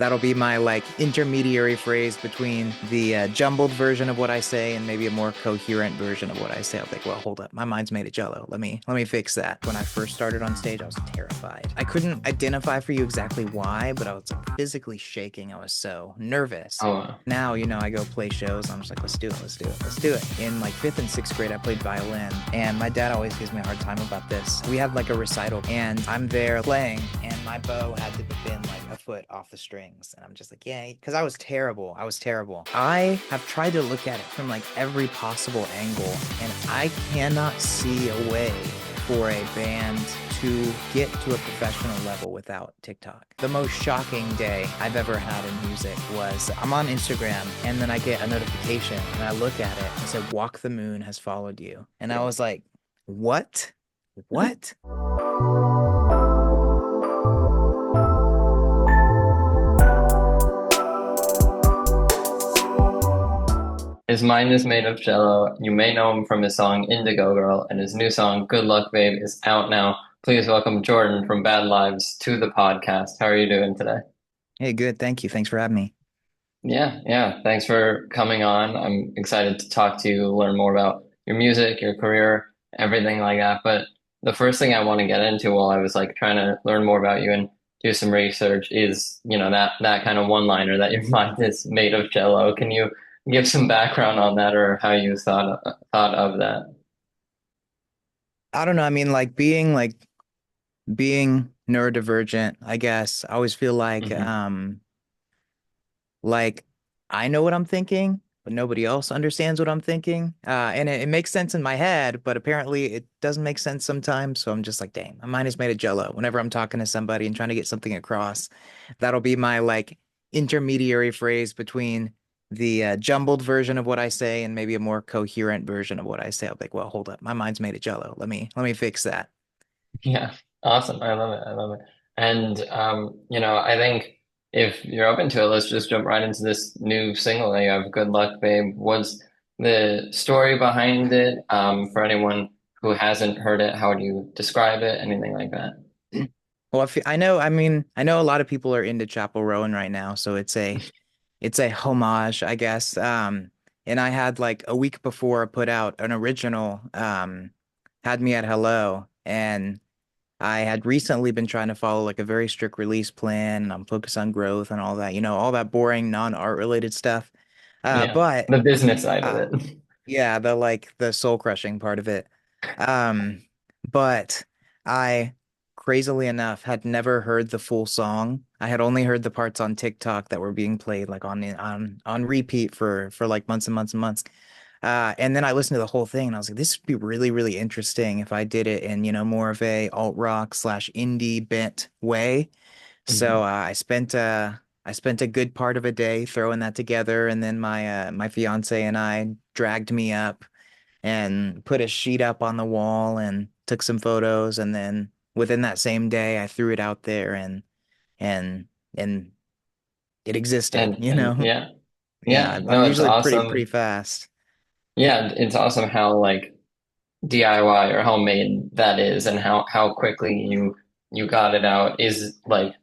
That'll be my like intermediary phrase between the jumbled version of what I say and maybe a more coherent version of what I say. I'll be like, well, hold up, my mind's made of Jell-O. Let me fix that. When I first started on stage, I was terrified. I couldn't identify for you exactly why, but I was like, physically shaking. I was so nervous. Oh, wow. Now, I go play shows. And I'm just like, let's do it, let's do it, let's do it. In like fifth and sixth grade, I played violin, and my dad always gives me a hard time about this. We had like a recital, and I'm there playing, and my bow had to have been like a foot off the strings, and I'm just like, yay, because I was terrible. I was terrible. I have tried to look at it from like every possible angle, and I cannot see a way for a band to get to a professional level without TikTok. The most shocking day I've ever had in music was I'm on Instagram and then I get a notification and I look at it and it said, Walk the Moon has followed you. And I was like, what? What? His mind is made of Jell-O. You may know him from his song Indigo Girl, and his new song Good Luck Babe is out now. Please welcome Jordan from Bad Lives to the podcast. How are you doing today? Hey, good. Thank you. Thanks for having me. Yeah. Thanks for coming on. I'm excited to talk to you, learn more about your music, your career, everything like that. But the first thing I want to get into while I was like trying to learn more about you and do some research is, that kind of one-liner that your mind is made of Jell-O. Can you give some background on that or how you thought of that? I don't know. I mean, being neurodivergent, I guess. I always feel Hmm. like I know what I'm thinking, but nobody else understands what I'm thinking. And it makes sense in my head, but apparently it doesn't make sense sometimes. So I'm just like, dang, my mind is made of Jell-O. Whenever I'm talking to somebody and trying to get something across, that'll be my like intermediary phrase between the jumbled version of what I say and maybe a more coherent version of what I say. I'll be like, well, hold up, my mind's made of Jell-O. Let me fix that. Yeah, awesome. I love it. I love it. And I think if you're open to it, let's just jump right into this new single that you have, Good Luck, Babe. What's the story behind it? For anyone who hasn't heard it, how do you describe it? Anything like that? Well, if I know, I mean, I know a lot of people are into Chappell Roan right now, so it's a homage, I guess. And I had like a week before I put out an original, had me at hello, and I had recently been trying to follow like a very strict release plan, and I'm focused on growth and all that, all that boring non-art related stuff. Yeah, But the business side of uh, it. yeah, the like the soul crushing part of it. Um, but I, crazily enough, had never heard the full song. I had only heard the parts on TikTok that were being played like on repeat for like months and months and months. And then I listened to the whole thing and I was like, this would be really, really interesting if I did it in, more of a alt rock slash indie bent way. So Mhm. I spent a good part of a day throwing that together, and then my fiance and I dragged me up and put a sheet up on the wall and took some photos, and then within that same day I threw it out there and and it existed, And yeah, Yeah, yeah. I'm No, it's usually pretty awesome. fast. Yeah, it's awesome how like DIY or homemade that is and how quickly you got it out is like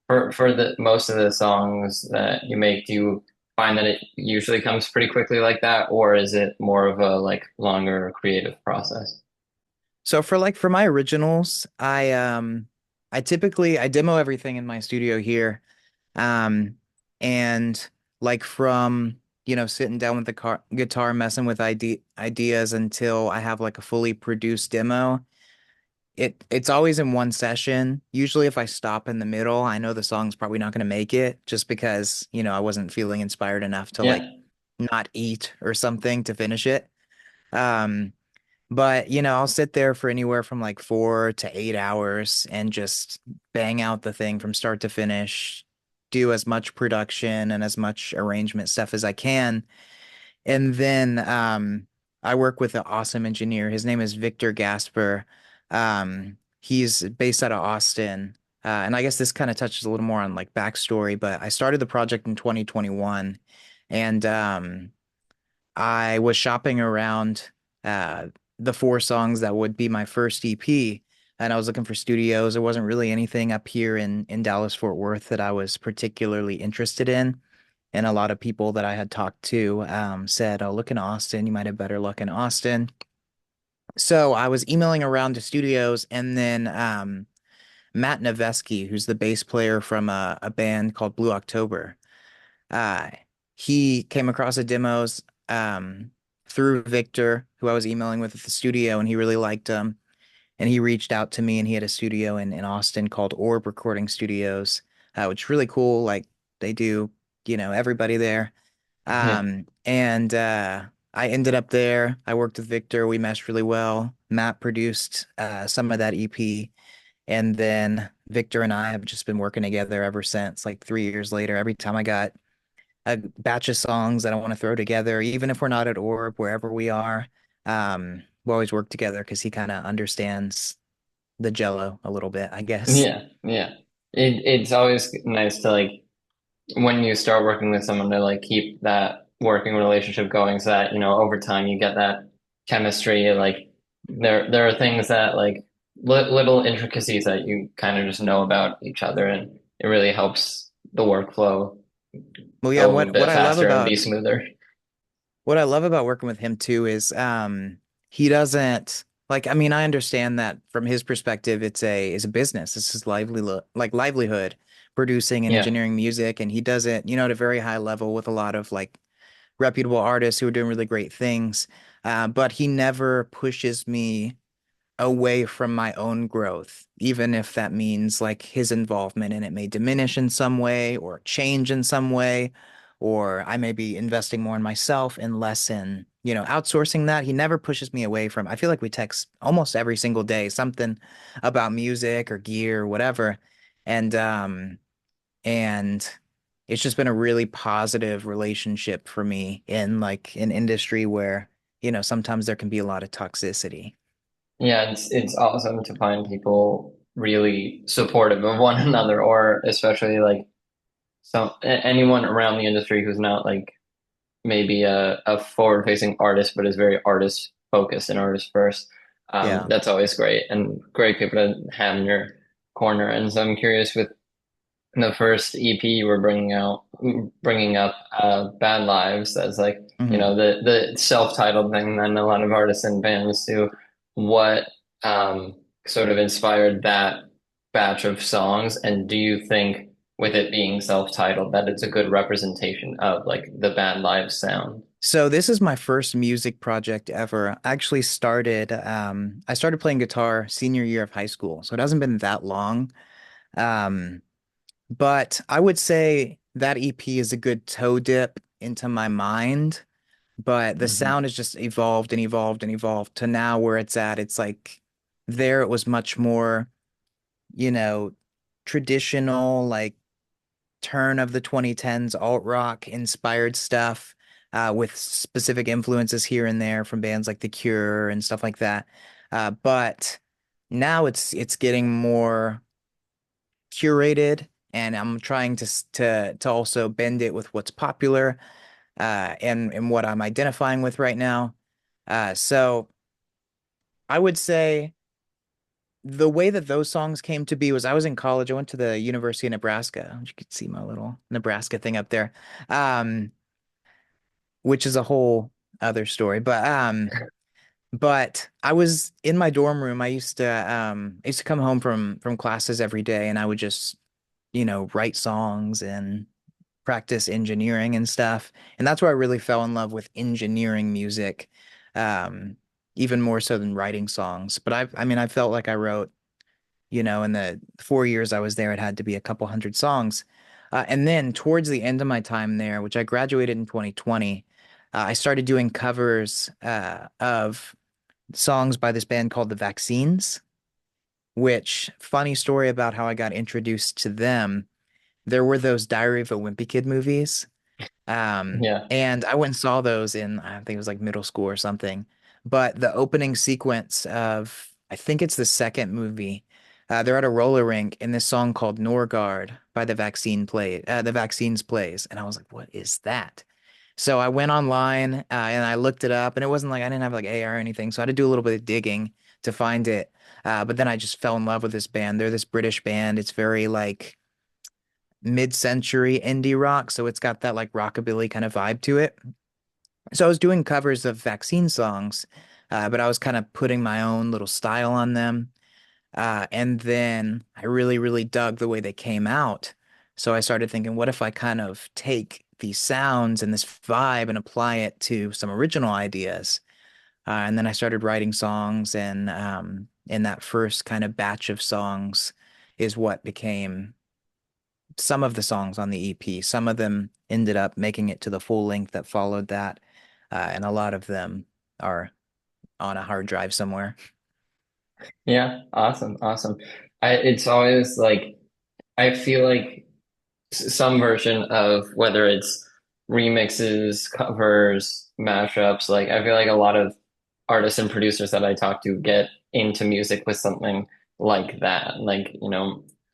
for the most of the songs that you make, do you find that it usually comes pretty quickly like that, or is it more of a like longer creative process? So for my originals, I demo everything in my studio here. Um and like from sitting down with the guitar messing with ideas until I have like a fully produced demo. It's always in one session. Usually if I stop in the middle, I know the song's probably not going to make it just because, I wasn't feeling inspired enough to like Yeah. not eat or something to finish it. Um but I'll sit there for anywhere from like 4 to 8 hours and just bang out the thing from start to finish, do as much production and as much arrangement stuff as I can. And then I work with an awesome engineer. His name is Victor Gasper. He's based out of Austin. And I guess this kind of touches a little more on like backstory, but I started the project in 2021, and I was shopping around uh, the four songs that would be my first EP. and I was looking for studios. There wasn't really anything up here in Dallas Fort Worth that I was particularly interested in. And a lot of people that I had talked to said, "Oh, look in Austin. You might have better luck in Austin." So I was emailing around to studios, and then Matt Nevesky, who's the bass player from a band called Blue October, uh, he came across the demos through Victor, who I was emailing with at the studio, and he really liked them. And he reached out to me, and he had a studio in Austin called Orb Recording Studios, which is really cool. Like they do, everybody there. And I ended up there. I worked with Victor. We meshed really well. Matt produced some of that EP. And then Victor and I have just been working together ever since, like 3 years later. Every time I got a batch of songs that I want to throw together, even if we're not at Orb, wherever we are, we always work together because he kind of understands the Jell-O a little bit, I guess. Yeah, yeah. It's always nice to like when you start working with someone to like keep that working relationship going so that, over time you get that chemistry. Like there are things that like li little intricacies that you kind of just know about each other, and it really helps the workflow Well, yeah, go a what bit I love faster and be about smoother. what I love about working with him too is he doesn't like I mean I understand that from his perspective it's a business. It's his livelihood producing and Yeah. engineering music, and he does it, at a very high level with a lot of like reputable artists who are doing really great things. But he never pushes me away from my own growth, even if that means like his involvement in it may diminish in some way or change in some way, or I may be investing more in myself and less in, outsourcing that. He never pushes me away from. I feel like we text almost every single day, something about music or gear or whatever. And it's just been a really positive relationship for me in like an industry where, sometimes there can be a lot of toxicity. Yeah, it's awesome to find people really supportive of one another, or especially like anyone around the industry who's not like maybe a forward-facing artist, but is very artist focused and artist first. Yeah. That's always great and great people to have in your corner. And so I'm curious with the first EP you were bringing up, Bad Lives as like, Mhm. the self-titled thing that a lot of artists and bands do. What sort of inspired that batch of songs? And do you think with it being self-titled that it's a good representation of like the Bad Lives sound? So this is my first music project ever. I started playing guitar senior year of high school, so it hasn't been that long. Um, but I would say that EP is a good toe dip into my mind, but the Hmm. sound has just evolved and evolved and evolved to now where it's at. It's like there it was much more, you know, traditional, like turn of the 2010s alt rock inspired stuff with specific influences here and there from bands like The Cure and stuff like that. But now it's getting more curated, and I'm trying to also bend it with what's popular and what I'm identifying with right now. So I would say the way that those songs came to be was I was in college. I went to the University of Nebraska. You could see my little Nebraska thing up there, um, which is a whole other story. But I was in my dorm room. I used to come home from classes every day, and I would just, write songs and practice engineering and stuff. And that's where I really fell in love with engineering music, um, even more so than writing songs. But I mean, I felt like I wrote, in the 4 years I was there, it had to be a couple hundred songs. And then towards the end of my time there, which I graduated in 2020, I started doing covers of songs by this band called The Vaccines, which, funny story about how I got introduced to them. There were those Diary of a Wimpy Kid movies. Yeah. And I went and saw those in, I think it was like middle school or something. But the opening sequence of, I think it's the second movie, they're at a roller rink and this song called Norgard by the Vaccines plays. And I was like, what is that? So I went online and I looked it up, and it wasn't like I didn't have like AR or anything. So I had to do a little bit of digging. to find it. But then I just fell in love with this band. They're this British band. It's very like mid-century indie rock, so it's got that like rockabilly kind of vibe to it. So I was doing covers of Vaccine songs, but I was kind of putting my own little style on them. And then I really, really dug the way they came out. So I started thinking, what if I kind of take these sounds and this vibe and apply it to some original ideas? And then I started writing songs, and that first kind of batch of songs is what became some of the songs on the EP. Some of them ended up making it to the full length that followed that, and a lot of them are on a hard drive somewhere. Yeah, awesome, awesome. It's always like I feel like some version of whether it's remixes, covers, mashups, like I feel like a lot of artists and producers that I talk to get into music with something like that. Like,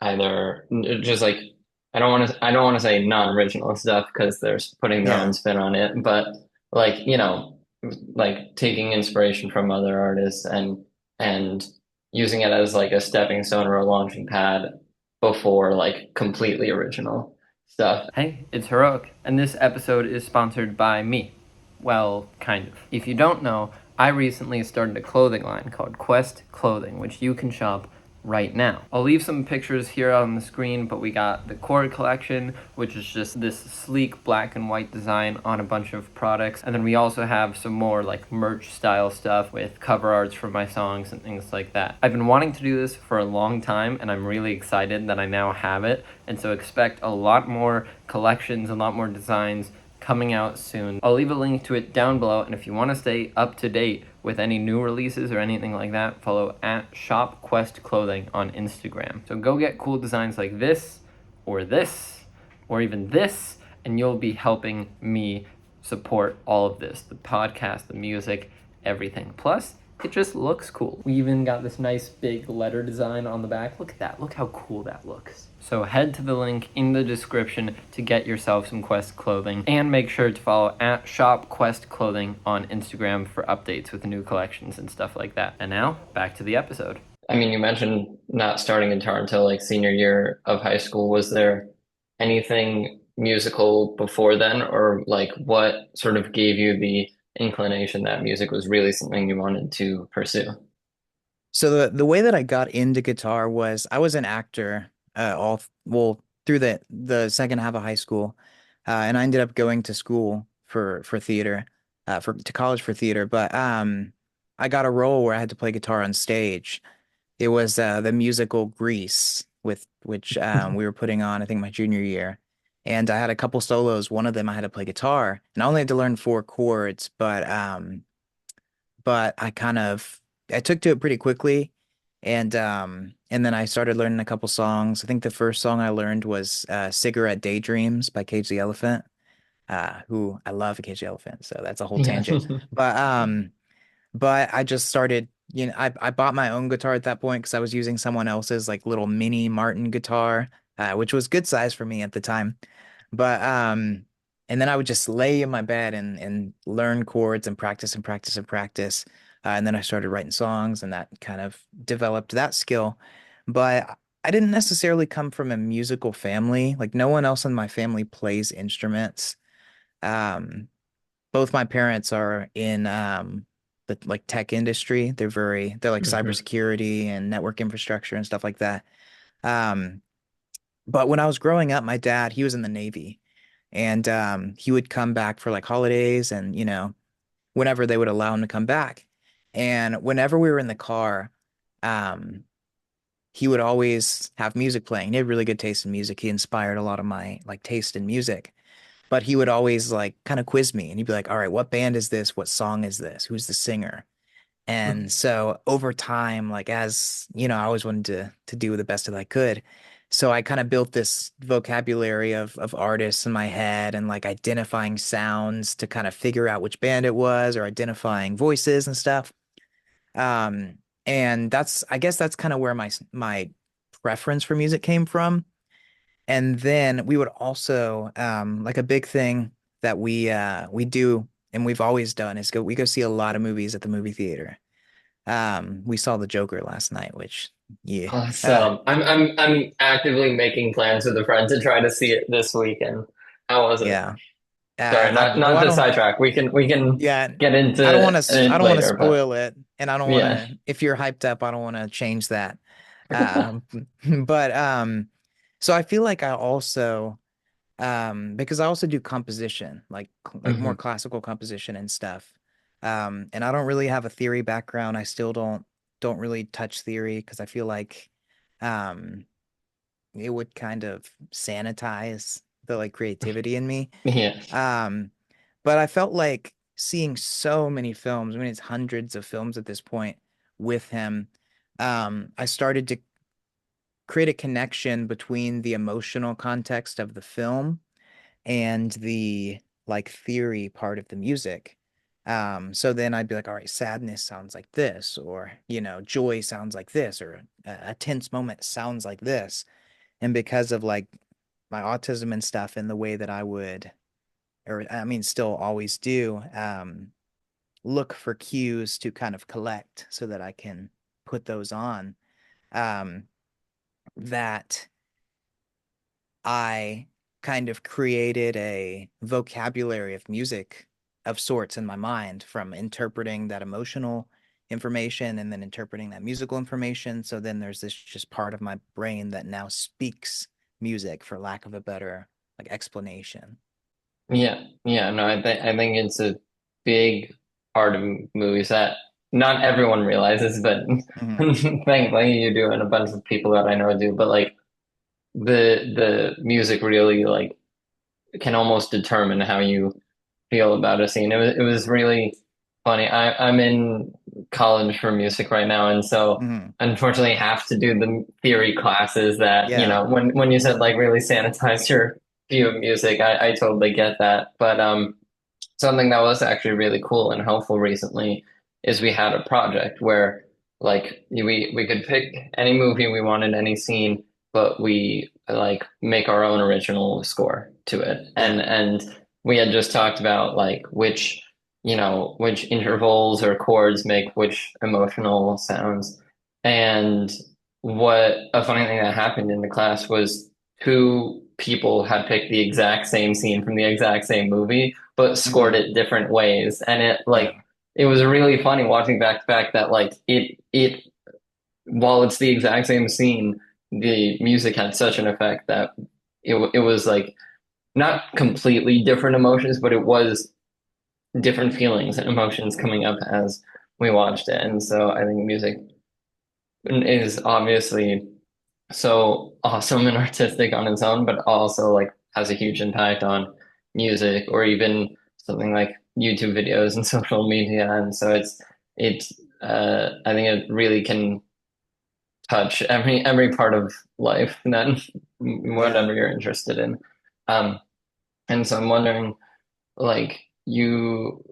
either just like I don't want to say non-original stuff because they're putting their own Yeah. spin on it, but like, like taking inspiration from other artists and using it as like a stepping stone or a launching pad before like completely original stuff. Hey, it's Heroek, and this episode is sponsored by me. Well, kind of. If you don't know, I recently started a clothing line called Quest Clothing, which you can shop right now. I'll leave some pictures here on the screen, but we got the core collection, which is just this sleek black and white design on a bunch of products. And then we also have some more like merch style stuff with cover arts for my songs and things like that. I've been wanting to do this for a long time, and I'm really excited that I now have it. And so expect a lot more collections, a lot more designs coming out soon. I'll leave a link to it down below, and if you want to stay up to date with any new releases or anything like that, follow at Shop Quest Clothing on Instagram. So go get cool designs like this, or even this, and you'll be helping me support all of this, the podcast, the music, everything. Plus, it just looks cool. We even got this nice big letter design on the back. Look at that. Look how cool that looks. So head to the link in the description to get yourself some Quest clothing, and make sure to follow at Shop Quest Clothing on Instagram for updates with new collections and stuff like that. And now, back to the episode. I mean, you mentioned not starting guitar until like senior year of high school. Was there anything musical before then, or like what sort of gave you the inclination that music was really something you wanted to pursue? So the way that I got into guitar was I was an actor well through the second half of high school, and I ended up going to school for theater, for to college for theater. But I got a role where I had to play guitar on stage. It was the musical Grease, with which we were putting on I think my junior year, and I had a couple solos. One of them I had to play guitar, and I only had to learn four chords, but I took to it pretty quickly, and then I started learning a couple songs. I think the first song I learned was Cigarette Daydreams by Cage the Elephant, who I love Cage the Elephant, so that's a whole Yeah. tangent. But I just started, I bought my own guitar at that point because I was using someone else's like little mini Martin guitar, which was good size for me at the time. But and then I would just lay in my bed and learn chords and practice and practice and practice. And then I started writing songs, and that kind of developed that skill. But I didn't necessarily come from a musical family. Like no one else in my family plays instruments. Um, both my parents are in the like tech industry. They're like Mhm. cybersecurity and network infrastructure and stuff like that. Um, but when I was growing up, my dad, he was in the Navy, and he would come back for like holidays and whenever they would allow him to come back. And whenever we were in the car, um he would always have music playing. He had really good taste in music. He inspired a lot of my like taste in music. But he would always like kind of quiz me, and he'd be like, "All right, what band is this? What song is this? Who's the singer?" And so over time, like as I always wanted to do the best that I could. So I kind of built this vocabulary of artists in my head, and like identifying sounds to kind of figure out which band it was, or identifying voices and stuff. Um, and I guess that's kind of where my preference for music came from. And then we would also like a big thing that we do and we've always done is we go see a lot of movies at the movie theater. We saw the Joker last night, which yeah, So I'm actively making plans with a friend to try to see it this weekend. How was it? yeah. Sorry, Well, not I to don't. sidetrack. We can Yeah, get I don't into want to. I it don't want to later, but spoil it, and I don't want yeah. to. If you're hyped up, I don't want to change that. Um, but so I feel like I also because I also do composition, like more Hmm. classical composition and stuff. And I don't really have a theory background. I still don't really touch theory because I feel like um it would kind of sanitize the like creativity in me. Yeah. Um, but I felt like seeing so many films, I mean, it's hundreds of films at this point with him. I started to create a connection between the emotional context of the film and the like theory part of the music. So then I'd be like, all right, sadness sounds like this, or joy sounds like this, or a tense moment sounds like this. And because of like my autism and stuff and the way that I would, or I mean, still always do, look for cues to kind of collect so that I can put those on. Um, that I kind of created a vocabulary of music of sorts in my mind from interpreting that emotional information and then interpreting that musical information. So then there's this just part of my brain that now speaks music for lack of a better like explanation. Yeah, yeah, no, I think it's a big part of movies that not everyone realizes, but Hmm. thankfully you do, and a bunch of people that I know do. But like the music really like can almost determine how you feel about a scene. It was really funny. I'm in college for music right now, and so Hmm. unfortunately have to do the theory classes that, Yeah. when you said like really sanitize your view of music, I totally get that. But something that was actually really cool and helpful recently is we had a project where like we could pick any movie we wanted, any scene, but we like make our own original score to it. And Yeah. and we had just talked about like which intervals or chords make which emotional sounds. And what a funny thing that happened in the class was two people had picked the exact same scene from the exact same movie but scored Hmm. it different ways. And Yeah. it was really funny watching back to back that like it while it's the exact same scene, the music had such an effect that it was like not completely different emotions, but it was different feelings and emotions coming up as we watched it. And so I think music is obviously so awesome and artistic on its own, but also like has a huge impact on music or even something like YouTube videos and social media. And so it's I think it really can touch every part of life that Yeah. whatever you're interested in. Um, and so I'm wondering, like you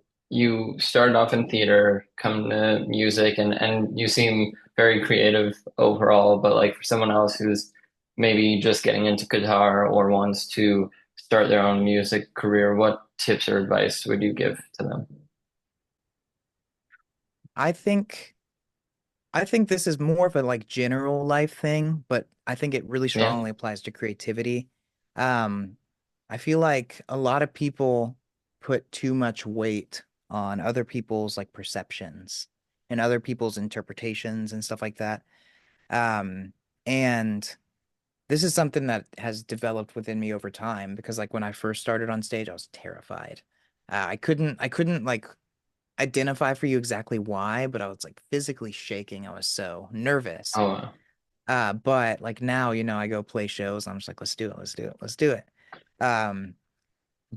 started off in theater, come to music, and you seem very creative overall, but like for someone else who's maybe just getting into guitar or wants to start their own music career, what tips or advice would you give to them? I think I think this is more of a like general life thing, but I think it really Yeah. strongly applies to creativity. Um, I feel like a lot of people put too much weight on other people's like perceptions and other people's interpretations and stuff like that. Um, and this is something that has developed within me over time because like when I first started on stage, I was terrified. I couldn't like identify for you exactly why, but I was like physically shaking. I was so nervous. Oh, wow. But like now, I go play shows. I'm just like, let's do it, let's do it, let's do it. Um,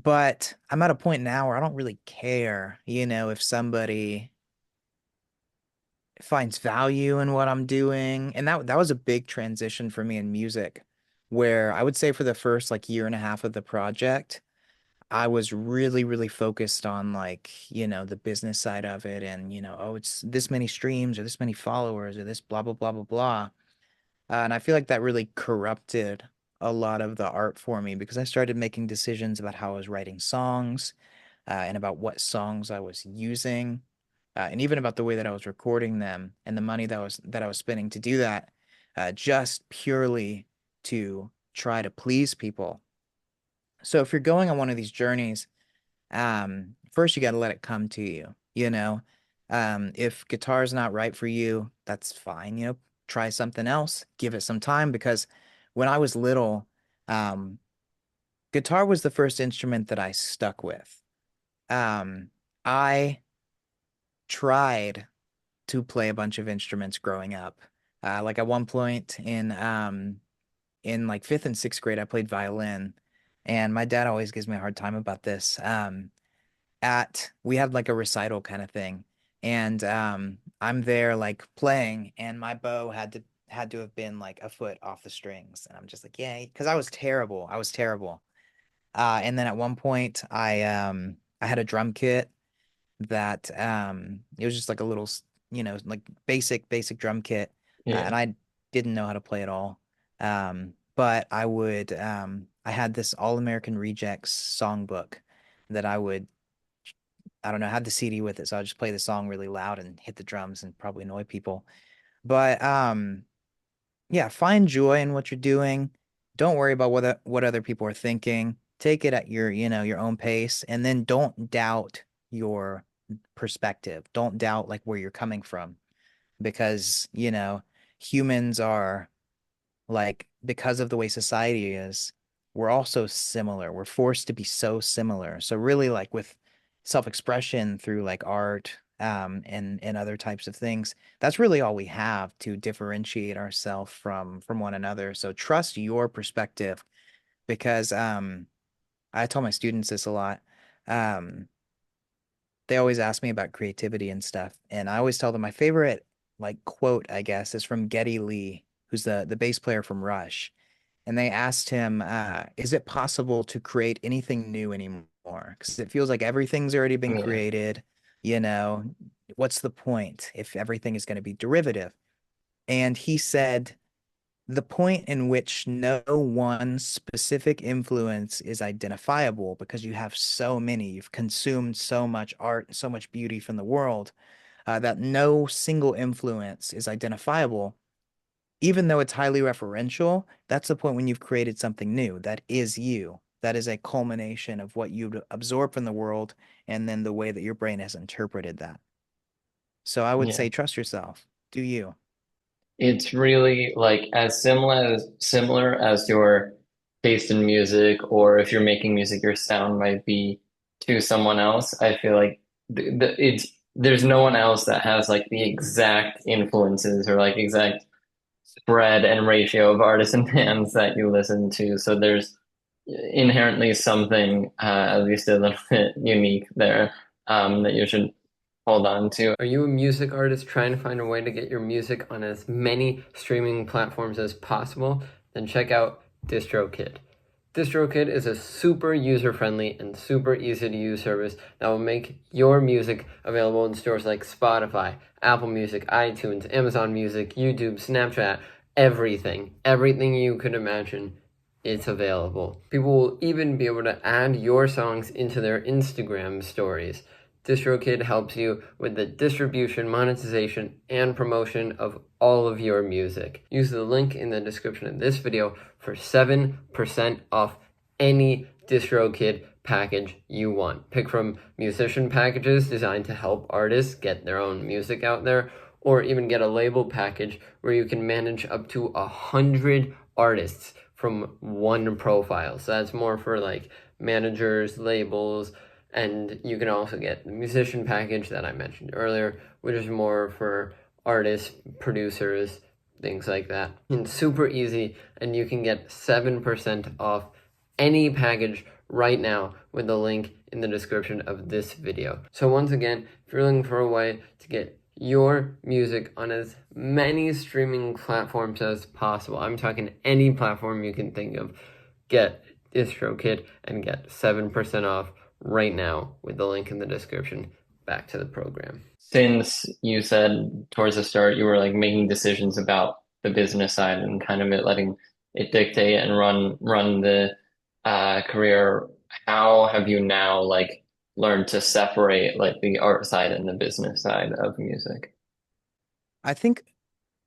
but I'm at a point now where I don't really care, if somebody finds value in what I'm doing. And that was a big transition for me in music, where I would say for the first like year and a half of the project, I was really, really focused on like, the business side of it and, oh, it's this many streams or this many followers or this blah, blah, blah, blah, blah. And I feel like that really corrupted a lot of the art for me because I started making decisions about how I was writing songs, and about what songs I was using. and even about the way that I was recording them and the money that I was spending to do that, just purely to try to please people. So if you're going on one of these journeys, first you got to let it come to you, you know. If guitar's not right for you, that's fine, you know, try something else, give it some time because when I was little, um, guitar was the first instrument that I stuck with. I tried to play a bunch of instruments growing up. Like at one point in like fifth and sixth grade, I played violin, and my dad always gives me a hard time about this. At we had like a recital kind of thing, and I'm there like playing, and my bow had to have been like a foot off the strings, and I'm just like, yay, because I was terrible. I was terrible. And then at one point, I had a drum kit that it was just like a little, you know, like basic drum kit, Yeah. and I didn't know how to play at all. But I had this All American Rejects songbook that I don't know, had the CD with it, so I would just play the song really loud and hit the drums and probably annoy people. But yeah, find joy in what you're doing. Don't worry about what other people are thinking. Take it at your, you know, your own pace, and then don't doubt your perspective. Don't doubt like where you're coming from because, you know, humans are like because of the way society is, we're also similar. We're forced to be so similar. So really like with self-expression through like art and other types of things, that's really all we have to differentiate ourselves from one another. So trust your perspective because I tell my students this a lot. Um they always ask me about creativity and stuff, and I always tell them my favorite like quote, I guess, is from Geddy Lee, who's the bass player from Rush. And they asked him, is it possible to create anything new anymore? Because it feels like everything's already been Yeah. created. You know, what's the point if everything is going to be derivative? And he said, the point in which no one specific influence is identifiable because you have so many, you've consumed so much art, so much beauty from the world, that no single influence is identifiable even though it's highly referential, that's the point when you've created something new. That is you. That is a culmination of what you've absorbed from the world and then the way that your brain has interpreted that. So I would Yeah. say trust yourself. Do you? It's really like as similar as your taste in music, or if you're making music, your sound might be to someone else. I feel like it's there's no one else that has like the exact influences or like exact spread and ratio of artists and bands that you listen to. So there's inherently something, at least a little bit unique there, that you should hold on to. Are you a music artist trying to find a way to get your music on as many streaming platforms as possible? Then check out DistroKid. DistroKid is a super user-friendly and super easy-to-use service that will make your music available in stores like Spotify, Apple Music, iTunes, Amazon Music, YouTube, Snapchat, everything. Everything you could imagine, it's available. People will even be able to add your songs into their Instagram stories. DistroKid helps you with the distribution, monetization, and promotion of all of your music. Use the link in the description of this video for 7% off any DistroKid package you want. Pick from musician packages designed to help artists get their own music out there, or even get a label package where you can manage up to 100 artists from one profile. So that's more for like managers, labels, and you can also get the musician package that I mentioned earlier, which is more for artists, producers, things like that. It's super easy, and you can get 7% off any package right now with the link in the description of this video. So once again, if you're looking for a way to get your music on as many streaming platforms as possible, I'm talking any platform you can think of, get DistroKid and get 7% off right now with the link in the description. Back to the program. Since you said towards the start you were like making decisions about the business side and kind of letting it dictate and run the career, how have you now like learned to separate like the art side and the business side of music? I think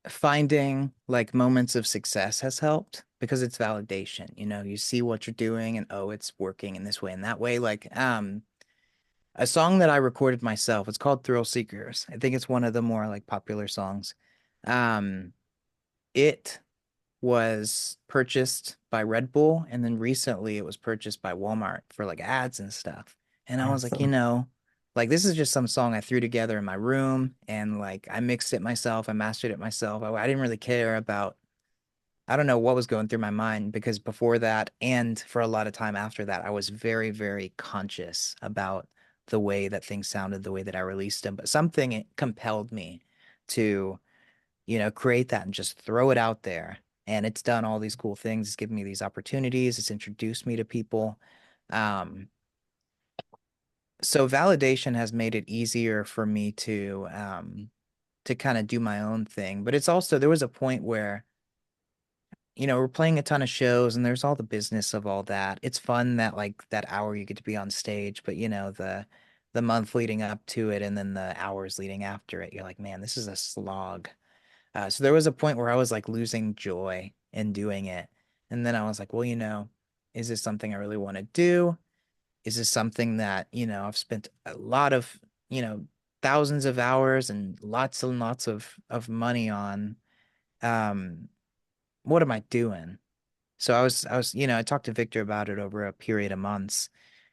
finding like moments of success has helped because it's validation. You know, you see what you're doing and oh, it's working in this way and that way. Like, a song that I recorded myself, it's called Thrill Seekers. I think it's one of the more like popular songs. Um, it was purchased by Red Bull, and then recently it was purchased by Walmart for like ads and stuff. And I was like, Awesome. like this is just some song I threw together in my room and like I mixed it myself, I mastered it myself. I didn't really care about, I don't know what was going through my mind because before that and for a lot of time after that, I was very, very conscious about the way that things sounded, the way that I released them. But something compelled me to create that and just throw it out there. And it's done all these cool things. It's given me these opportunities. It's introduced me to people. Um, so validation has made it easier for me to kind of do my own thing. But it's also, there was a point where, we're playing a ton of shows and there's all the business of all that. It's fun that like that hour you get to be on stage, but the month leading up to it and then the hours leading after it, you're like, man, this is a slog. So there was a point where I was like losing joy in doing it. And then I was like, well, is this something I really want to do? Is this something that, I've spent a lot of, you know, thousands of hours and lots of money on? Um, what am I doing? So I talked to Victor about it over a period of months,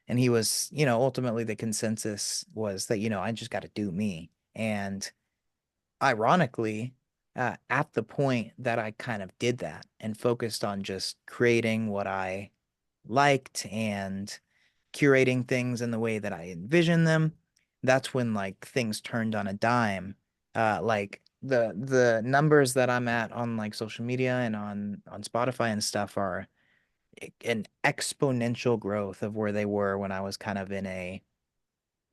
and he was, ultimately the consensus was that, I just got to do me. And ironically, at the point that I kind of did that and focused on just creating what I liked and curating things in the way that I envisioned them, that's when like things turned on a dime. Like the numbers that I'm at on like social media and on Spotify and stuff are an exponential growth of where they were when I was kind of in a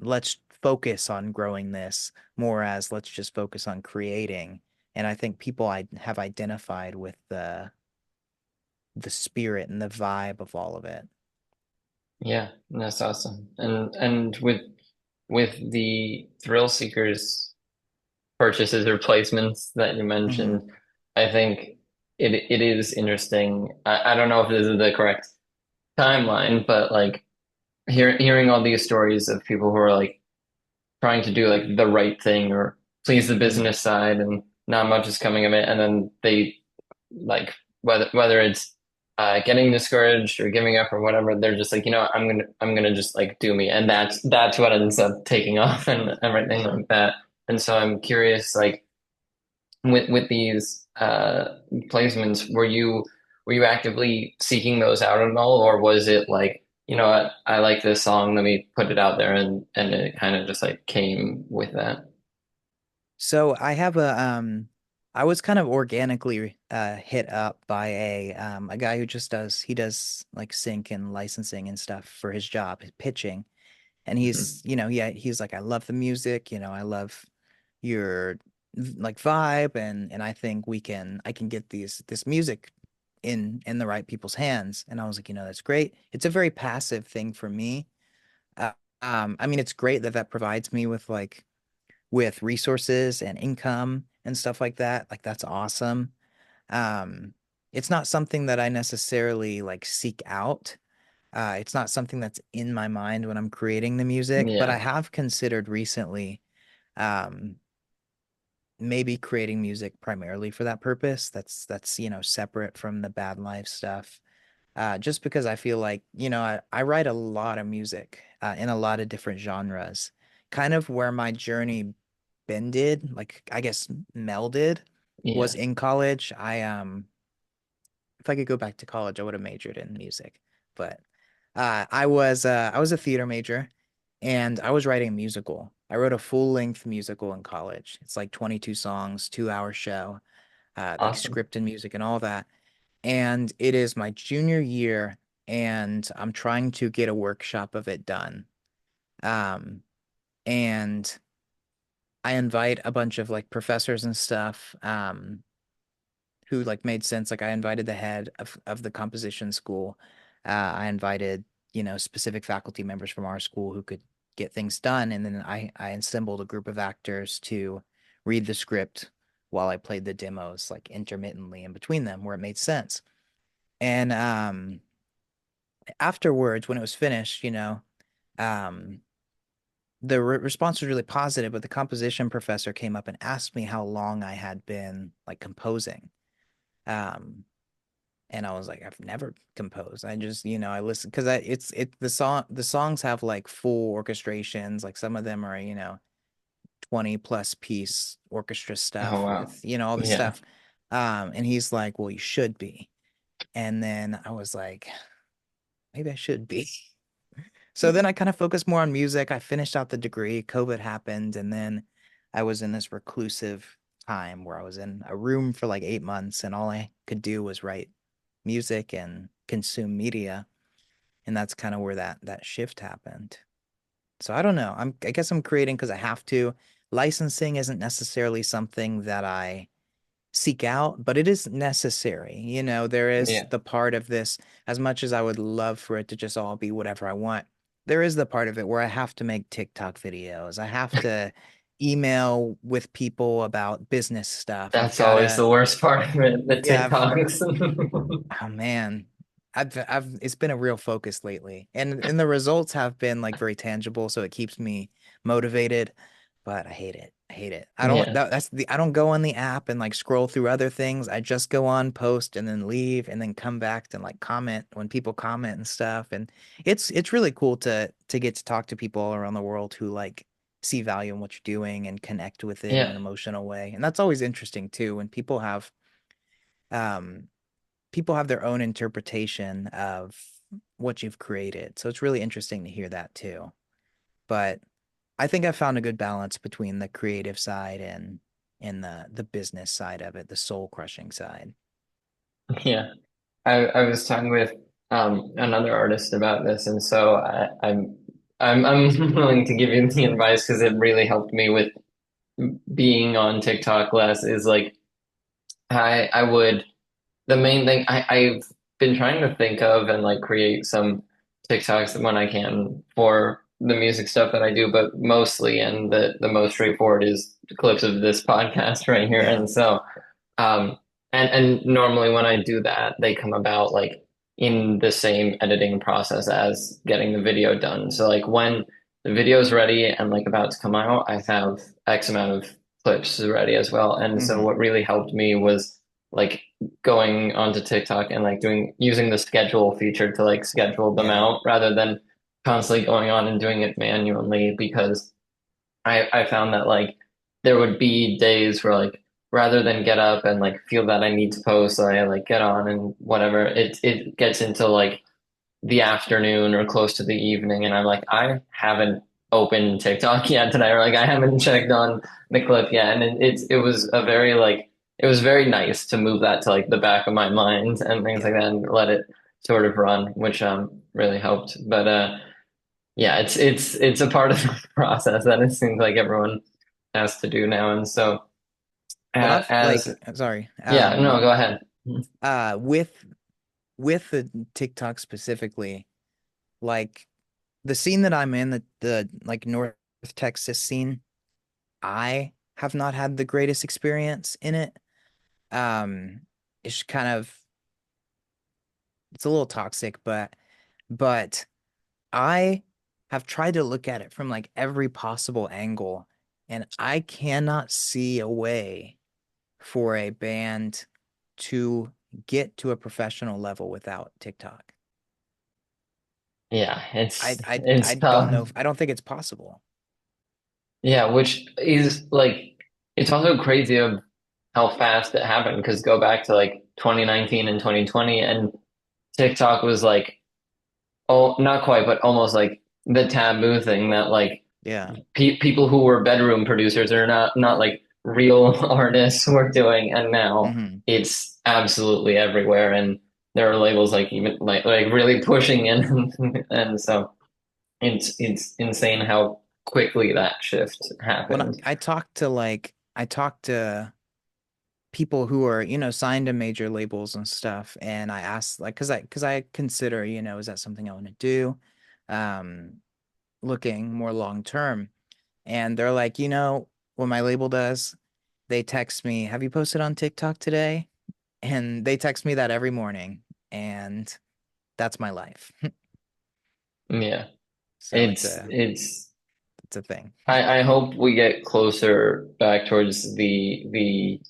let's focus on growing this more as let's just focus on creating. And I think people I have identified with the spirit and the vibe of all of it. Yeah, that's awesome. And with the Thrill Seekers purchases or placements that you Hmm. mentioned, I think it is interesting. I don't know if this is the correct timeline, but like hearing all these stories of people who are like trying to do like the right thing or please the Hmm. business side and not much is coming of it, and then they like whether it's getting discouraged or giving up or whatever, they're just like, I'm gonna just like do me, and that's what ends up taking off and everything like that. And so I'm curious, like with these placements, were you actively seeking those out at all, or was it like, you know what, I like this song, let me put it out there, and it kind of just like came with that? So I was kind of organically hit up by a guy who just does like sync and licensing and stuff for his job, his pitching. And Mhm. he's like, I love the music, I love your like vibe, and I think I can get this music in the right people's hands. And I was like, that's great. It's a very passive thing for me. Uh, I mean, it's great that that provides me with with resources and income and stuff like that. Like that's awesome. Um, it's not something that I necessarily like seek out. It's not something that's in my mind when I'm creating the music, but I Yeah, have considered recently um, maybe creating music primarily for that purpose. That's separate from the bad life stuff. Just because I feel like, I write a lot of music in a lot of different genres. Kind of where my journey bended, like I guess melded, was yeah, in college. If I could go back to college, I would have majored in music. But I was a theater major and I was writing a musical. I wrote a full-length musical in college. It's like 22 songs, 2-hour show, like awesome. script and music and all that. And it is my junior year, and I'm trying to get a workshop of it done. Um, and I invite a bunch of like professors and stuff, who like made sense. Like I invited the head of the composition school. I invited, specific faculty members from our school who could get things done. And then I assembled a group of actors to read the script while I played the demos like intermittently in between them where it made sense. And afterwards, when it was finished, um, the response was really positive, but the composition professor came up and asked me how long I had been like composing. Um, and I was like, I've never composed. I just, I listen because the songs have like full orchestrations. Like some of them are, 20 plus piece orchestra Oh stuff wow. with, all the Yeah. stuff. And he's like, well, you should be. And then I was like, maybe I should be. So then I kind of focused more on music. I finished out the degree, COVID happened, and then I was in this reclusive time where I was in a room for like 8 months, and all I could do was write music and consume media. And that's kind of where that shift happened. So I don't know. I guess I'm creating because I have to. Licensing isn't necessarily something that I seek out, but it is necessary. There is Yeah. the part of this, as much as I would love for it to just all be whatever I want, there is the part of it where I have to make TikTok videos. I have to email with people about business stuff. I've That's always gotta, the worst part of it, the yeah, TikToks. oh man. It's been a real focus lately. And the results have been like very tangible, so it keeps me motivated, but I hate it. I hate it. I don't Yeah. that, that's the I don't go on the app and like scroll through other things. I just go on, post, and then leave and then come back to like comment when people comment and stuff. And it's really cool to get to talk to people all around the world who like see value in what you're doing and connect with it in Yeah. an emotional way. And that's always interesting too when um people have their own interpretation of what you've created. So it's really interesting to hear that too. But I think I found a good balance between the creative side and the business side of it, the soul crushing side. Yeah. I was talking with another artist about this, and so I'm willing to give you the advice because it really helped me with being on TikTok less. Is like I would the main thing I've been trying to think of and like create some TikToks when I can for the music stuff that I do, but mostly and the most straightforward is clips of this podcast right here. Yeah. And so um, and normally when I do that, they come about like in the same editing process as getting the video done. So like when the video is ready and like about to come out, I have X amount of clips ready as well. And so Hmm. what really helped me was like going onto TikTok and like doing using the schedule feature to like schedule them Yeah. out rather than constantly going on and doing it manually because I found that like there would be days where like rather than get up and like feel that I need to post, so I like get on and whatever, it gets into like the afternoon or close to the evening and I'm like, I haven't opened TikTok yet today or like I haven't checked on the clip yet. And it was a very like it was very nice to move that to like the back of my mind and things like Yeah. that and let it sort of run, which really helped. But yeah, it's a part of the process that it seems like everyone has to do now. And so What I've as like, sorry, yeah, no, go ahead. uh, with with the TikTok specifically, like the scene that I'm in, the like North Texas scene, I have not had the greatest experience in it. Um, it's kind of it's a little toxic, but I have tried to look at it from like every possible angle, and I cannot see a way for a band to get to a professional level without TikTok. Yeah, I I I it's don't know tough. if I don't think it's possible. Yeah, which is like it's also crazy of how fast it happened because go back to like 2019 and 2020 and TikTok was like oh not quite but almost like the taboo thing that like Yeah. people who were bedroom producers are not like real artists were doing and now Hmm. it's absolutely everywhere and there are labels like even like really pushing in and so it's insane how quickly that shift When happened. I talk to people who are, signed to major labels and stuff, and I ask like because I consider, is that something I want to do? Um, looking more long term. And they're like, you know, what my label does, they text me, have you posted on TikTok today? And they text me that every morning. And that's my life. Yeah. So It's it's it's a thing. I hope we get closer back towards the mu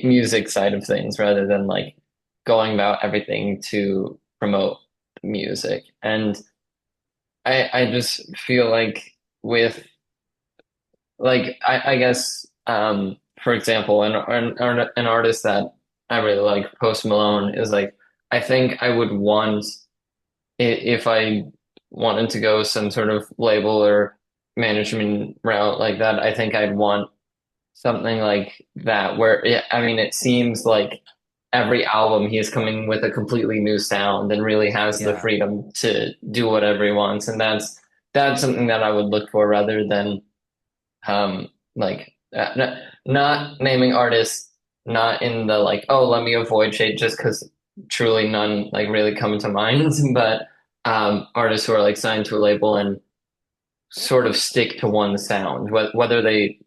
music side of things rather than like going about everything to promote music. And I just feel like with like I guess for example an artist that I really like, Post Malone, is like I think I would want if I wanted to go some sort of label or management route like that, I think I'd want something like that where I mean it seems like every album he's coming with a completely new sound and really has the Yeah. freedom to do whatever he wants. And that's something that I would look for rather than like not naming artists, not in the like, oh, let me avoid shade just because truly none like really come to mind, but artists who are like signed to a label and sort of stick to one sound, whether they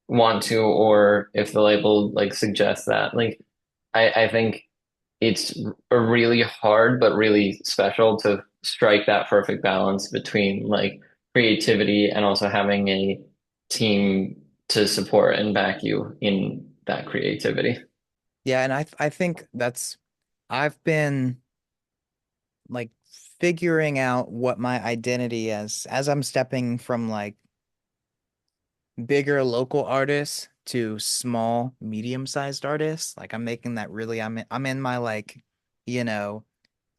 want to or if the label like suggests that. Like I think it's a really hard but really special to strike that perfect balance between like creativity and also having a team to support and back you in that creativity. Yeah, and I think I've been like figuring out what my identity is as I'm stepping from like bigger local artists to small, medium-sized artists. Like I'm making that really I'm in my like, you know,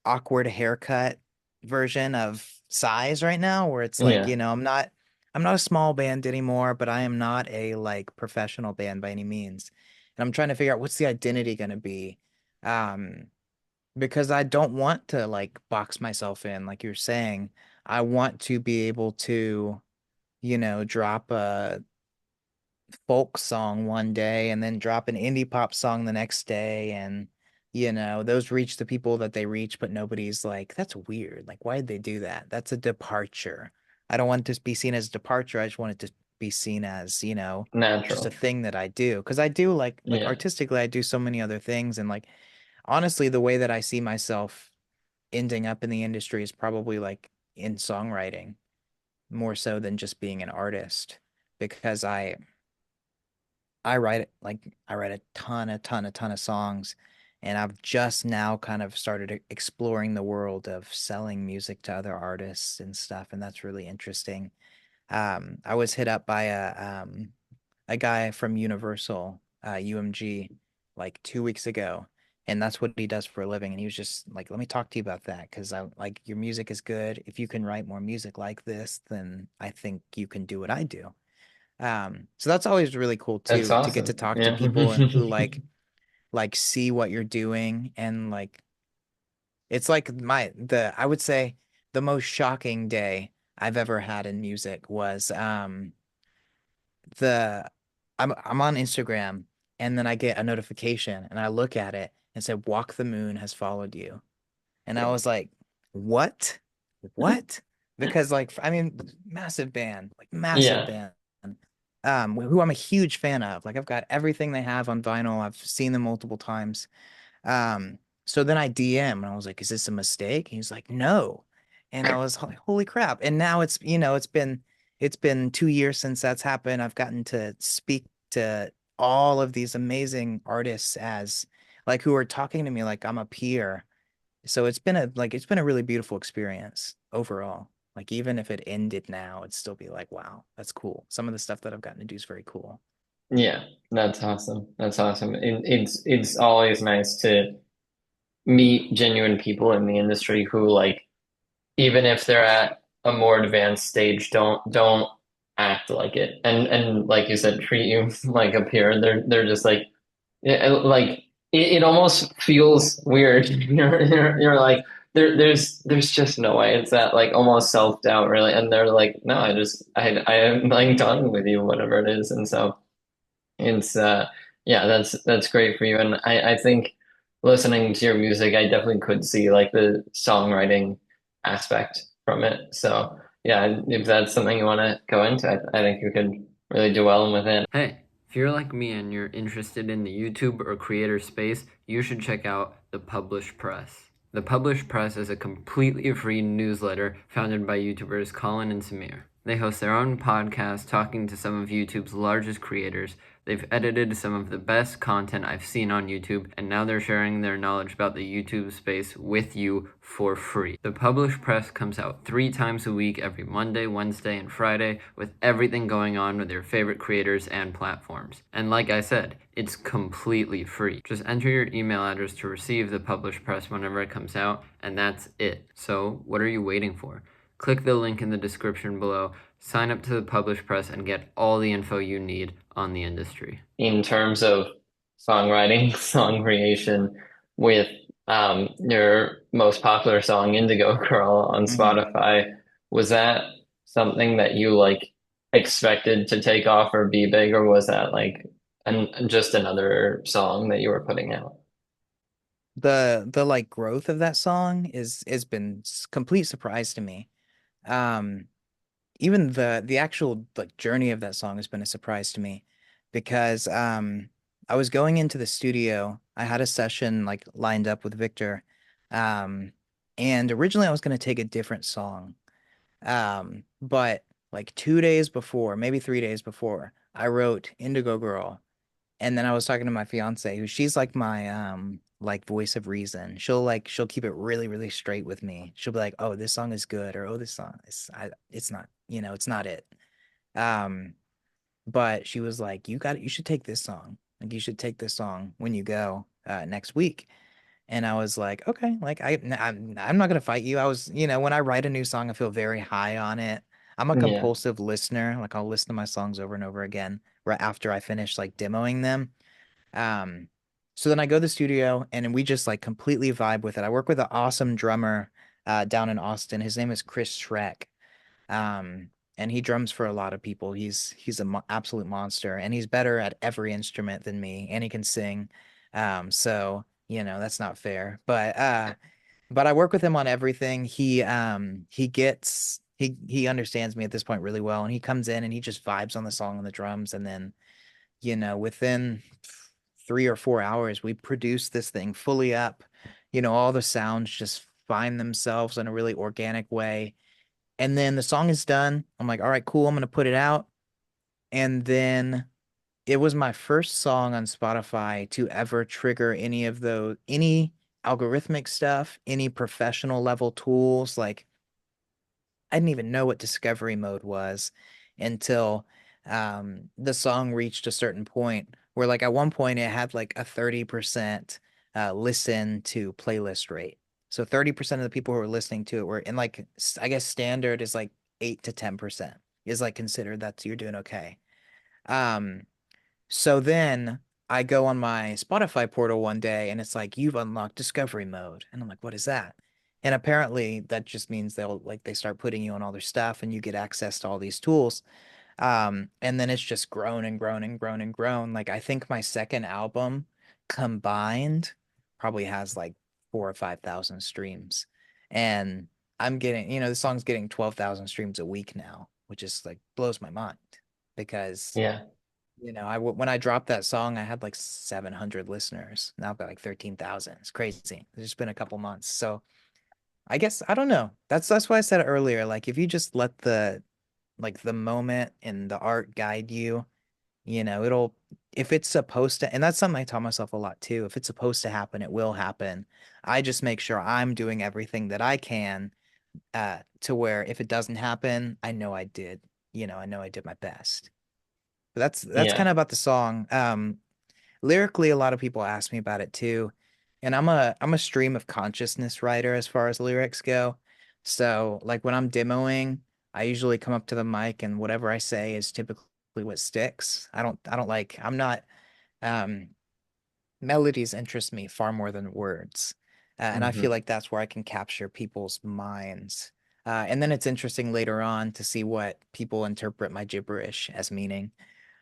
awkward haircut version of size right now where it's like, Yeah, you know, I'm not a small band anymore, but I am not a like professional band by any means. And I'm trying to figure out what's the identity going to be. Um, because I don't want to like box myself in like you're saying. I want to be able to, you know, drop a folk song one day and then drop an indie pop song the next day and you know those reach the people that they reach but nobody's like that's weird like why did they do that, that's a departure. I don't want it to be seen as departure, I just want it to be seen as you know just a natural. thing that I do because I do like Yeah, artistically I do so many other things and like honestly the way that I see myself ending up in the industry is probably like in songwriting more so than just being an artist because I write a ton of songs, and I've just now kind of started exploring the world of selling music to other artists and stuff, and that's really interesting. I was hit up by a guy from Universal, UMG, like 2 weeks ago, and that's what he does for a living. And he was just like, "Let me talk to you about that because I like your music is good. If you can write more music like this, then I think you can do what I do." So that's always really cool that's too, to get to awesome. talk to Yeah. people and who like see what you're doing and like it's like I would say the most shocking day I've ever had in music was the I'm on Instagram and then I get a notification and I look at it and said Walk the Moon has followed you. And I was like, "What? What?" Because like I mean massive band, like massive Yeah, band. Who I'm a huge fan of. Like I've got everything they have on vinyl. I've seen them multiple times. So then I DM and I was like, "Is this a mistake?" And he's like, "No." And I was like, "Holy crap." And now it's, you know, it's been 2 years since that's happened. I've gotten to speak to all of these amazing artists as like who are talking to me like I'm a peer. So it's been a really beautiful experience overall. Like even if it ended now, it'd still be like, wow, that's cool. Some of the stuff that I've gotten to do is very cool. yeah, that's awesome. That's awesome. It's always nice to meet genuine people in the industry who like even if they're at a more advanced stage, don't act like it. And like you said, treat you like a peer. They're just like like it almost feels weird. You're like there's just no way. It's that like almost self-doubt really. And they're like, no, I am like done with you, whatever it is. And so it's yeah, that's great for you. And I think listening to your music, I definitely could see like the songwriting aspect from it. So yeah, if that's something you want to go into, I think you could really do well within. Hey, if you're like me and you're interested in the YouTube or creator space, you should check out The Published Press. The Published Press is a completely free newsletter founded by YouTubers Colin and Samir. They host their own podcast talking to some of YouTube's largest creators. They've edited some of the best content I've seen on YouTube, and now they're sharing their knowledge about the YouTube space with you for free. The Published Press comes out 3 times a week, every Monday, Wednesday, and Friday, with everything going on with your favorite creators and platforms. And like I said, it's completely free. Just enter your email address to receive the Published Press whenever it comes out, and that's it. So, what are you waiting for? Click the link in the description below, sign up to the Published Press, and get all the info you need on the industry. In terms of songwriting, song creation, with your most popular song, Indigo Girl, on Hmm. Spotify, was that something that you like expected to take off or be big, or was that like just another song that you were putting out? The like growth of that song is has been complete surprise to me. Um, Even the actual like journey of that song has been a surprise to me because I was going into the studio. I had a session like lined up with Victor. Um, and originally I was going to take a different song. But like 2 days before, maybe 3 days before, I wrote Indigo Girl. And then I was talking to my fiance, who she's like my like voice of reason. She'll keep it really, really straight with me. She'll be like, "Oh, this song is good," or "Oh, this song is it's not, it's not it." Um, but she was like, You should take this song. Like you should take this song when you go next week." And I was like, "Okay, like I'm not gonna fight you." I was, when I write a new song, I feel very high on it. I'm a Yeah. compulsive listener. Like I'll listen to my songs over and over again right after I finish like demoing them. Um, so then I go to the studio and we just like completely vibe with it. I work with an awesome drummer down in Austin. His name is Chris Schreck. And he drums for a lot of people. He's an absolute monster, and he's better at every instrument than me, and he can sing. So that's not fair. But I work with him on everything. He understands me at this point really well, and he comes in and he just vibes on the song on the drums, and then within 3 or 4 hours, we produce this thing fully up. All the sounds just find themselves in a really organic way. And then the song is done. I'm like, all right, cool. I'm gonna put it out. And then it was my first song on Spotify to ever trigger any algorithmic stuff, any professional level tools. Like I didn't even know what discovery mode was until the song reached a certain point where, like, at one point it had like a 30% listen to playlist rate. So 30% of the people who were listening to it were in like, I guess standard is like 8 to 10% is like considered that you're doing okay. Um, so then I go on my Spotify portal one day and it's like, you've unlocked discovery mode. And I'm like, what is that? And apparently that just means they start putting you on all their stuff and you get access to all these tools. And then it's just grown and grown and grown and grown. Like I think my second album combined probably has like 4 or 5 thousand streams. And I'm getting, the song's getting 12,000 streams a week now, which is like blows my mind because Yeah. when I dropped that song, I had like 700 listeners. Now I've got like 13,000. It's crazy. It's just been a couple months. So I guess I don't know. That's why I said earlier. Like if you just let the moment and the art guide you, it'll if it's supposed to, and that's something I tell myself a lot too. If it's supposed to happen, it will happen. I just make sure I'm doing everything that I can to where if it doesn't happen, I know I did. I know I did my best. But that's kind Yeah. of about the song. Lyrically, a lot of people ask me about it too. And I'm a stream of consciousness writer as far as lyrics go. So like when I'm demoing, I usually come up to the mic and whatever I say is typically what sticks. I don't like I'm not um melodies interest me far more than words. And I feel Hmm. like that's where I can capture people's minds. And then it's interesting later on to see what people interpret my gibberish as meaning.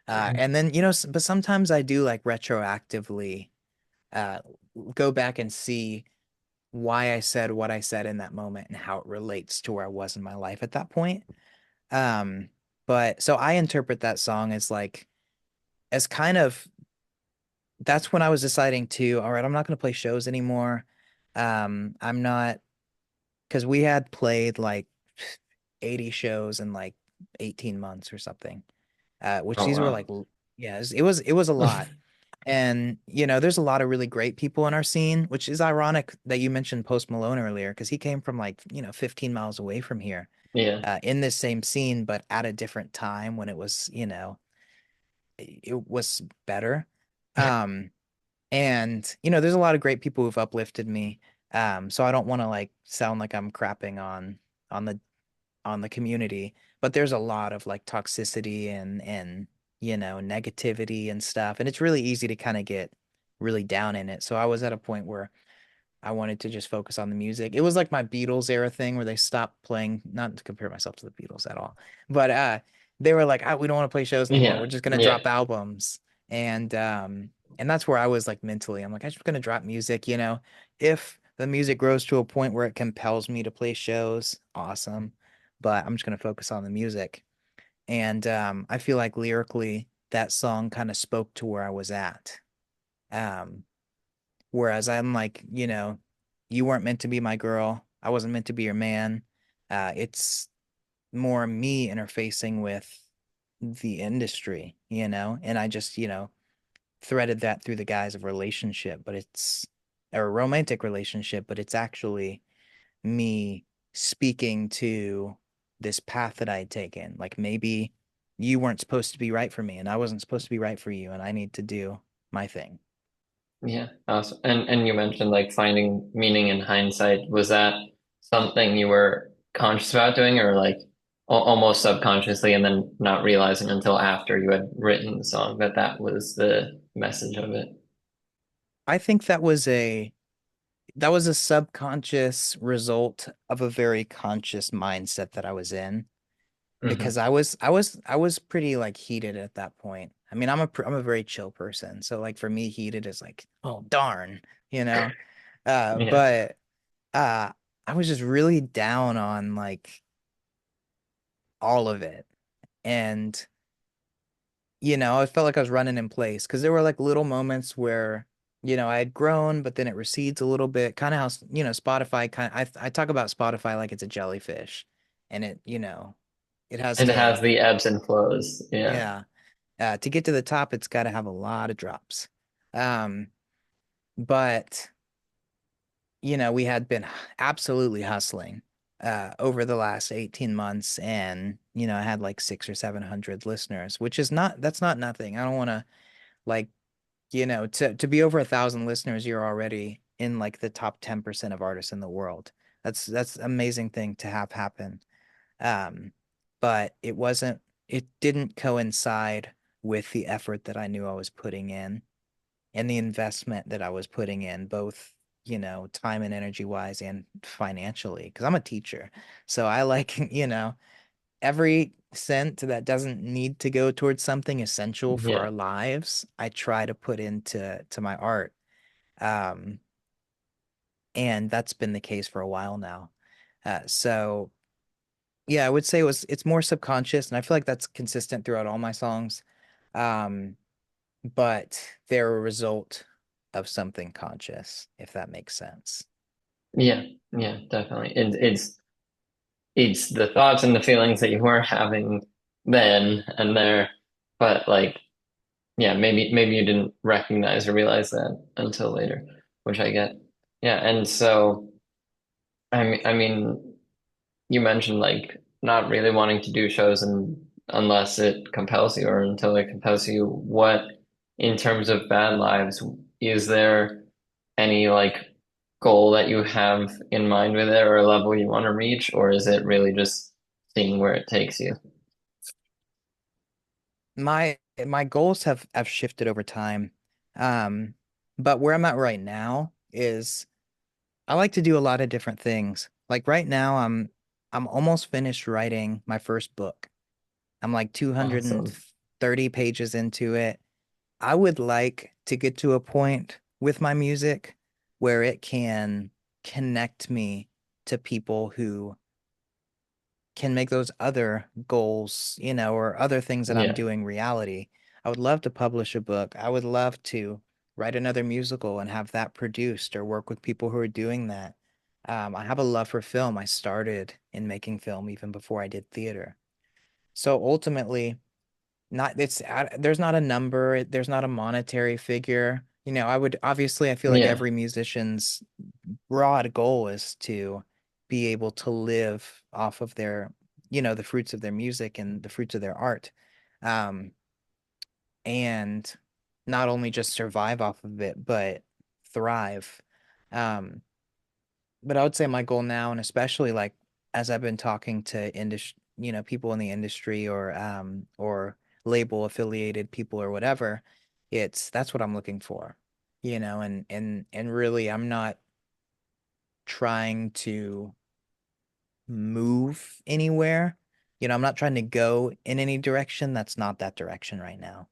And then, but sometimes I do like retroactively uh, go back and see why I said what I said in that moment and how it relates to where I was in my life at that point. Um, but so I interpret that song as like as kind of that's when I was deciding to, all right, I'm not going to play shows anymore. I'm not because we had played like 80 shows in like 18 months or something. Which Oh these were wow. like yeah, it was a lot. And there's a lot of really great people in our scene, which is ironic that you mentioned Post Malone earlier because he came from like 15 miles away from here, Yeah. in this same scene, but at a different time when it was it was better. Um, and there's a lot of great people who've uplifted me. So I don't want to like sound like I'm crapping on the on the community, but there's a lot of like toxicity and negativity and stuff, and it's really easy to kind of get really down in it. So I was at a point where I wanted to just focus on the music. It was like my Beatles era thing where they stopped playing, not to compare myself to the Beatles at all, but they were like, we don't want to play shows anymore. Yeah. We're just gonna Yeah. drop albums. And that's where I was like mentally. I'm like, I'm just gonna drop music, If the music grows to a point where it compels me to play shows, awesome. But I'm just gonna focus on the music. And I feel like lyrically that song kind of spoke to where I was at. Um, Whereas I'm like, you weren't meant to be my girl. I wasn't meant to be your man. It's more me interfacing with the industry, and I just, threaded that through the guise of relationship, but it's a romantic relationship, but it's actually me speaking to this path that I had taken. Like maybe you weren't supposed to be right for me, and I wasn't supposed to be right for you, and I need to do my thing. Yeah. Awesome. And you mentioned like finding meaning in hindsight. Was that something you were conscious about doing, or like almost subconsciously, and then not realizing until after you had written the song that that was the message of it? I think that was a subconscious result of a very conscious mindset that I was in because Hmm. I was pretty like heated at that point. I mean, I'm a very chill person. So like for me heated is like, oh darn, you know. Yeah. But uh I was just really down on like all of it. And I felt like I was running in place because there were like little moments where, I had grown, but then it recedes a little bit. Kind of how, Spotify I talk about Spotify like it's a jellyfish and it has It has to, the ebbs and flows. Yeah. yeah, to get to the top, it's got to have a lot of drops. Um, but, we had been absolutely hustling, over the last 18 months and, I had like six or 700 listeners, which is that's not nothing. I don't want to like to be over 1,000 listeners, you're already in like the top 10% of artists in the world. That's an amazing thing to have happen. Um, but it didn't coincide with the effort that I knew I was putting in and the investment that I was putting in, both, time and energy wise and financially, because I'm a teacher. So I like, every cent that doesn't need to go towards something essential for Yeah. our lives, I try to put into my art. Um, and that's been the case for a while now. So yeah, I would say it's more subconscious, and I feel like that's consistent throughout all my songs. Um, but they're a result of something conscious, if that makes sense. Yeah. Yeah. Definitely. It's the thoughts and the feelings that you were having then and there, but like, yeah, maybe you didn't recognize or realize that until later, which I get. Yeah, and so I mean, you mentioned like not really wanting to do shows and unless it compels you or until it compels you. What, in terms of bad lives, is there any like goal that you have in mind with it or a level you want to reach, or is it really just seeing where it takes you? My goals have shifted over time. Um, but where I'm at right now is I like to do a lot of different things. Like right now, I'm almost finished writing my first book. I'm like Awesome. 230 pages into it. I would like to get to a point with my music where it can connect me to people who can make those other goals, or other things that I'm Yeah. doing reality. I would love to publish a book. I would love to write another musical and have that produced or work with people who are doing that. I have a love for film. I started in making film even before I did theater. So ultimately, not it's there's not a number, there's not a monetary figure. I would obviously I feel like Yeah. every musician's broad goal is to be able to live off of their, the fruits of their music and the fruits of their art. Um, and not only just survive off of it, but thrive. Um, but I would say my goal now, and especially like as I've been talking to people in the industry or label affiliated people or whatever, that's what I'm looking for. And really I'm not trying to move anywhere. I'm not trying to go in any direction that's not that direction right now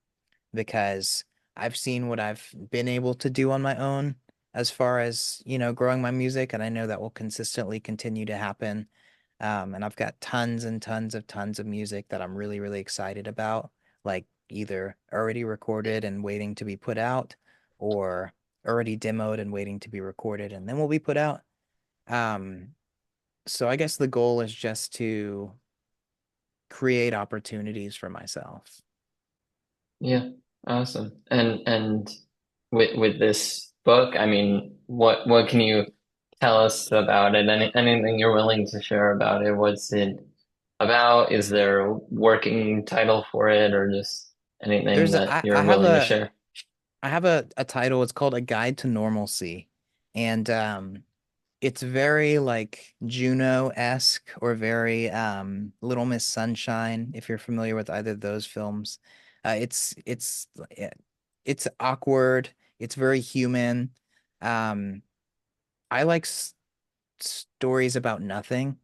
because I've seen what I've been able to do on my own as far as, growing my music, and I know that will consistently continue to happen. And I've got tons of music that I'm really, really excited about, like either already recorded and waiting to be put out or already demoed and waiting to be recorded and then will be put out. Um, so I guess the goal is just to create opportunities for myself. Yeah. Awesome. And with this book, I mean, what can you tell us about it? Anything you're willing to share about it? What's it about? Is there a working title for it, or just anything There's that I you're have willing to a share? I have a title. It's called A Guide to Normalcy. And it's very like Juno-esque or very Little Miss Sunshine, if you're familiar with either of those films. It's awkward, it's very human. Um I like stories about nothing,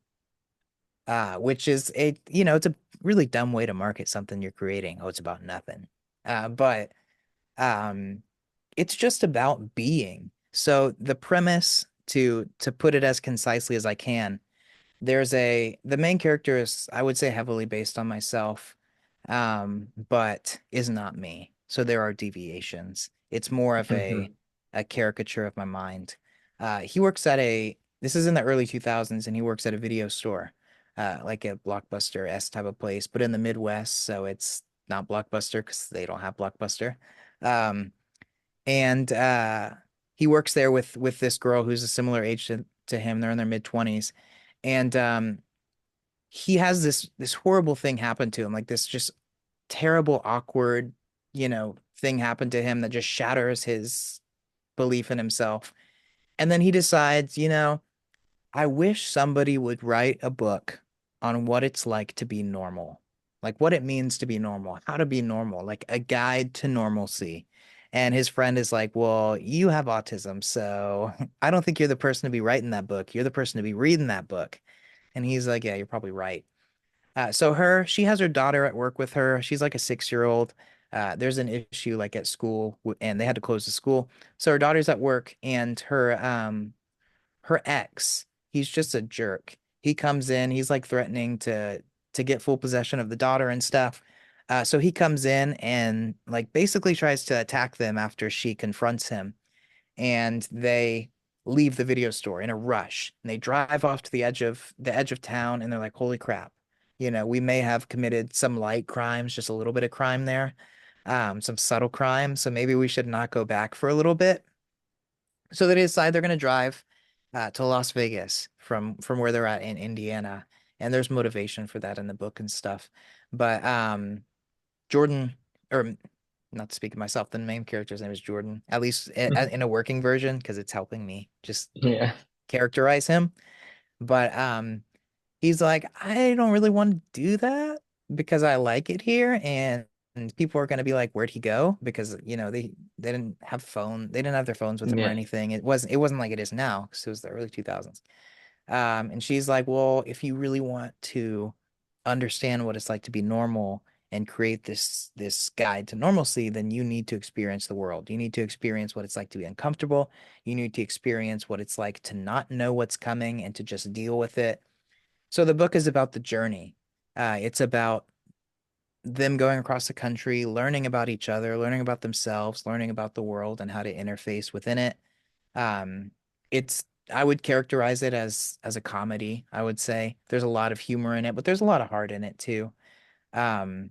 which is it's a really dumb way to market something you're creating. Oh, it's about nothing. But um it's just about being. So the premise, to put it as concisely as I can, the main character is, I would say, heavily based on myself, but is not me. So there are deviations. It's more of Hmm. a caricature of my mind. He works at this is in the early 2000s, and he works at a video store, like a Blockbuster S type of place, but in the Midwest, so it's not Blockbuster because they don't have Blockbuster. Um, and he works there with this girl who's a similar age to him. They're in their mid 20s, and he has this horrible thing happen to him, like this just terrible, awkward, thing happened to him that just shatters his belief in himself. And then he decides, I wish somebody would write a book on what it's like to be normal, like what it means to be normal, how to be normal, like a guide to normalcy. And his friend is like, well, you have autism, so I don't think you're the person to be writing that book. You're the person to be reading that book. And he's like, yeah, you're probably right. She has her daughter at work with her. She's like a 6-year-old. There's an issue like at school, and they had to close the school. So her daughter's at work, and her ex, he's just a jerk. He comes in, he's like threatening to get full possession of the daughter and stuff. So he comes in and like basically tries to attack them after she confronts him, and they leave the video store in a rush. And they drive off to the edge of town, and they're like, "Holy crap. We may have committed some light crimes, just a little bit of crime there. Some subtle crime, so maybe we should not go back for a little bit." So they decide they're going to drive to Las Vegas from where they're at in Indiana, and there's motivation for that in the book and stuff. But Jordan, or not to speak of myself, the main character's name is Jordan, at least in a working version, because it's helping me just Yeah. characterize him. But he's like, I don't really want to do that because I like it here, and people are gonna be like, where'd he go? Because they they didn't have their phones with them or Yeah. anything. It wasn't like it is now because it was the early 2000s. And she's like, well, if you really want to understand what it's like to be normal and create this guide to normalcy, then you need to experience the world. You need to experience what it's like to be uncomfortable. You need to experience what it's like to not know what's coming and to just deal with it. So the book is about the journey. It's about them going across the country, learning about each other, learning about themselves, learning about the world and how to interface within it. Um, it's I would characterize it as a comedy, I would say. There's a lot of humor in it, but there's a lot of heart in it too. Um,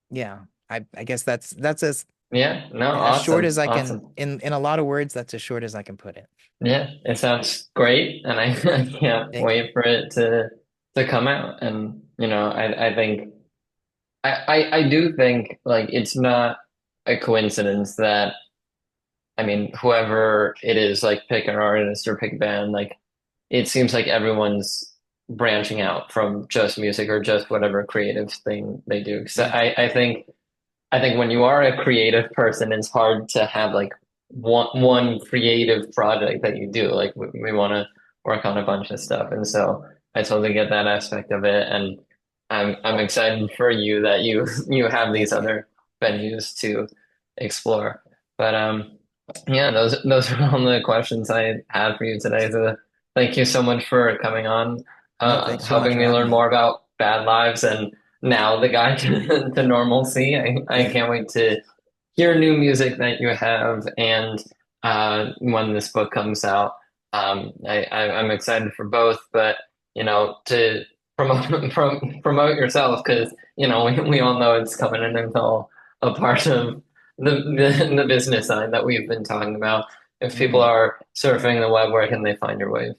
yeah, I guess that's Yeah, no, as short as awesome, I can awesome. in a lot of words, that's as short as I can put it. Yeah, it sounds great, and I, I can't Thank you. wait for it to come out. And I think I do think like it's not a coincidence that I mean whoever it is, like pick an artist or pick a band, like it seems like everyone's branching out from just music or just whatever creative thing they do. So Yeah. I think when you are a creative person, it's hard to have like one creative project that you do. Like we want to work on a bunch of stuff, and so I totally get that aspect of it, and I'm excited for you that you have these Thank you. other venues to explore. But yeah, those are all the questions I had for you today. So thank you so much for coming on, No, thanks so much helping for me having learn me. more about Bad Lives and now the guide to normalcy. I Yeah. can't wait to hear new music that you have and when this book comes out. I'm excited for both, but to promote yourself because we all know it's coming in and all a part of the business side that we've been talking about. If people hmm are surfing the web, where can they find your wave?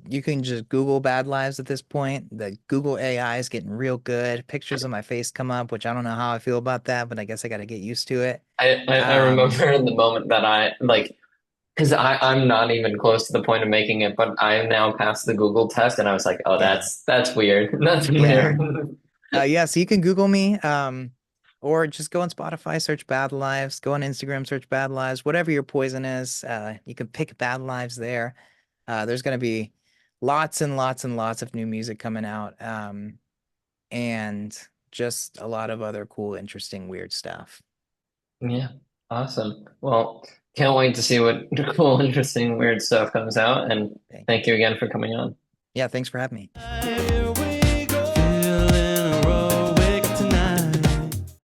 You can just Google Bad Lives at this point. The Google AI is getting real good. Pictures of my face come up, which I don't know how I feel about that, but I guess I got to get used to it. I Um, remember in the moment that I like because I'm not even close to the point of making it, but I now passed the Google test and I was like, oh, yeah, that's weird. That's yeah, weird. yeah. So you can Google me, or just go on Spotify, search Bad Lives. Go on Instagram, search Bad Lives. Whatever your poison is, you can pick Bad Lives there. There's gonna be lots and lots and lots of new music coming out. And just a lot of other cool, interesting, weird stuff. Yeah, awesome. Well, can't wait to see what cool, interesting, weird stuff comes out. And Thank you. thank you again for coming on. Yeah, thanks for having me.